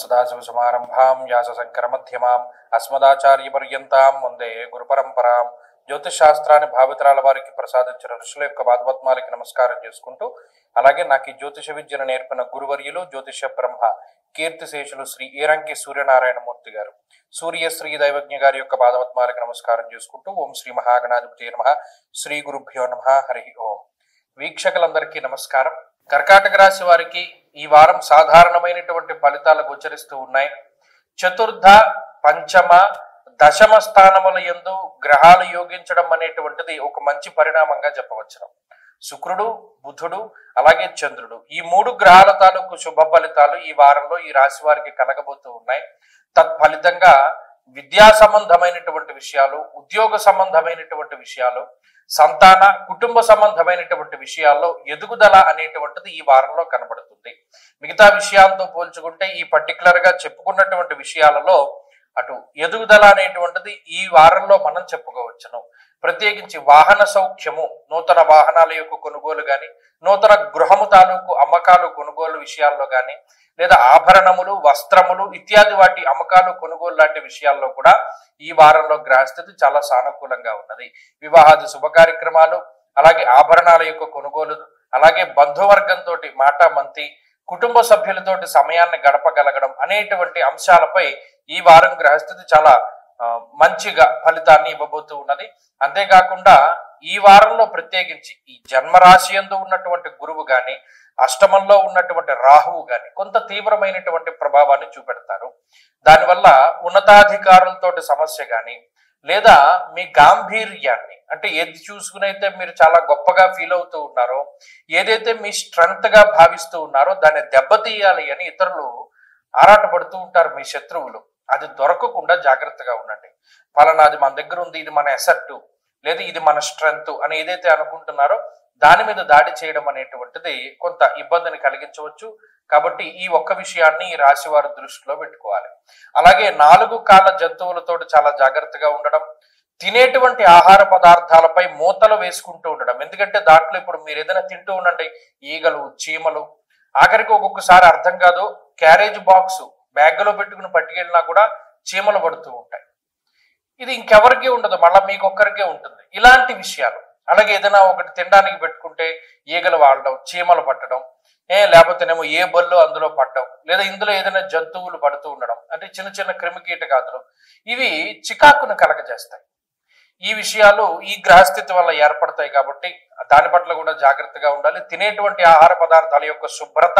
सदाशिवसमारंभां व्यासशंकरमध्यमाम् अस्मदाचार्यपर्यन्तां వందే గురుపరంపరాం. జ్యోతిష్ శాస్త్రాన్ని భావితరాల వారికి ప్రసాదించిన ఋషుల యొక్క పాదపద్మాలకి నమస్కారం చేసుకుంటూ, అలాగే నాకు ఈ జ్యోతిష విద్యను నేర్పిన గురువర్యులు జ్యోతిష బ్రహ్మ కీర్తిశేషులు శ్రీ ఈరంకి సూర్యనారాయణమూర్తి గారు, సూర్యశ్రీ దైవజ్ఞ గారి యొక్క పాదపద్మాలకి నమస్కారం చేసుకుంటూ, ఓం శ్రీ మహాగణాధిపతి నమః, శ్రీ గురుభ్యో నమః, హరి ఓం. వీక్షకులందరికీ నమస్కారం. కర్కాటక రాశి వారికి ఈ వారం సాధారణమైనటువంటి ఫలితాలు గోచరిస్తూ ఉన్నాయి. చతుర్థ, పంచమ, దశమ స్థానముల యందు గ్రహాలు యోగించడం అనేటువంటిది ఒక మంచి పరిణామంగా చెప్పవచ్చును. శుక్రుడు, బుధుడు, అలాగే చంద్రుడు, ఈ మూడు గ్రహాల తాలూకు శుభ ఫలితాలు ఈ వారంలో ఈ రాశి వారికి కలగబోతూ ఉన్నాయి. తత్ఫలితంగా విద్యా సంబంధమైనటువంటి విషయాలు, ఉద్యోగ సంబంధమైనటువంటి విషయాలు, సంతాన, కుటుంబ సంబంధమైనటువంటి విషయాల్లో ఎదుగుదల అనేటువంటిది ఈ వారంలో కనబడుతుంది. మిగతా విషయాలతో పోల్చుకుంటే ఈ పర్టికులర్ గా చెప్పుకున్నటువంటి విషయాలలో అటు ఎదుగుదల అనేటువంటిది ఈ వారంలో మనం చెప్పుకోవచ్చును. ప్రత్యేకించి వాహన సౌఖ్యము, నూతన వాహనాల యొక్క కొనుగోలు కానీ, నూతన గృహము తాలూకు అమ్మకాలు కొనుగోలు విషయాల్లో కానీ, లేదా ఆభరణములు, వస్త్రములు ఇత్యాది వాటి అమ్మకాలు కొనుగోలు లాంటి విషయాల్లో కూడా ఈ వారంలో గ్రహస్థితి చాలా సానుకూలంగా ఉన్నది. వివాహాది శుభ కార్యక్రమాలు, అలాగే ఆభరణాల యొక్క కొనుగోలు, అలాగే బంధువర్గంతో మాట మంతి, కుటుంబ సభ్యులతోటి సమయాన్ని గడపగలగడం అనేటువంటి అంశాలపై ఈ వారం గ్రహస్థితి చాలా మంచిగా ఫలితాన్ని ఇవ్వబోతూ ఉన్నది. అంతేకాకుండా ఈ వారంలో ప్రత్యేకించి ఈ జన్మరాశి యందు ఉన్నటువంటి గురువు గాని, అష్టమంలో ఉన్నటువంటి రాహువు గాని కొంత తీవ్రమైనటువంటి ప్రభావాన్ని చూపెడతారు. దానివల్ల ఉన్నతాధికారులతోటి సమస్య గాని, లేదా మీ గాంభీర్యాన్ని, అంటే ఏది చూసుకునైతే మీరు చాలా గొప్పగా ఫీల్ అవుతూ ఉన్నారో, ఏదైతే మీ స్ట్రెంగ్త్ గా భావిస్తూ ఉన్నారో దాన్ని దెబ్బతీయాలి అని ఇతరులు ఆరాటపడుతూ ఉంటారు, మీ శత్రువులు. అది దొరకకుండా జాగ్రత్తగా ఉండండి. ఫలానాది మన దగ్గర ఉంది, ఇది మన ఎసెట్, లేదా ఇది మన స్ట్రెంగ్త్ అని ఏదైతే అనుకుంటున్నారో దాని మీద దాడి చేయడం అనేటువంటిది కొంత ఇబ్బందిని కలిగించవచ్చు. కాబట్టి ఈ ఒక్క విషయాన్ని ఈ రాశి వారు దృష్టిలో పెట్టుకోవాలి. అలాగే 4 కాళ్ళ జంతువులతో చాలా జాగ్రత్తగా ఉండడం, తినేటువంటి ఆహార పదార్థాలపై మూతలు వేసుకుంటూ ఉండడం. ఎందుకంటే దాంట్లో ఇప్పుడు మీరు ఏదైనా తింటూ ఉండండి, ఈగలు, చీమలు, ఆఖరికి ఒక్కొక్కసారి అర్థం కాదు, క్యారేజ్ బాక్స్ బ్యాగ్లో పెట్టుకుని పట్టుకెళ్ళినా కూడా చీమలు పడుతూ ఉంటాయి. ఇది ఇంకెవరికీ ఉండదు, మళ్ళీ మీకు ఒక్కరికే ఉంటుంది. ఇలాంటి విషయాలు, అలాగే ఏదైనా ఒకటి తినడానికి పెట్టుకుంటే ఈగలు వాడడం, చీమలు పట్టడం, లేకపోతేనేమో ఏ బళ్ళు అందులో పట్టడం, లేదా ఇందులో ఏదైనా జంతువులు పడుతూ ఉండడం, అంటే చిన్న చిన్న క్రిమికీటకాదులు, ఇవి చికాకును కలగజేస్తాయి. ఈ విషయాలు ఈ గ్రహస్థితి వల్ల ఏర్పడతాయి. కాబట్టి దాని పట్ల కూడా జాగ్రత్తగా ఉండాలి. తినేటువంటి ఆహార పదార్థాల యొక్క శుభ్రత,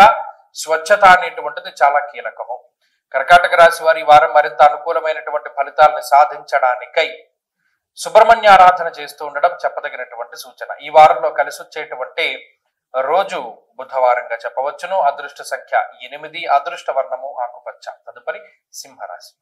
స్వచ్ఛత అనేటువంటిది చాలా కీలకము. కర్కాటక రాశి వారి వారం మరింత అనుకూలమైనటువంటి ఫలితాలను సాధించడానికై సుబ్రహ్మణ్య ఆరాధన చేస్తూ ఉండడం చెప్పదగినటువంటి సూచన. ఈ వారంలో కలిసి వచ్చేటువంటి రోజు బుధవారంగా చెప్పవచ్చును. అదృష్ట సంఖ్య 8, అదృష్ట వర్ణము ఆకుపచ్చ. తదుపరి సింహరాశి.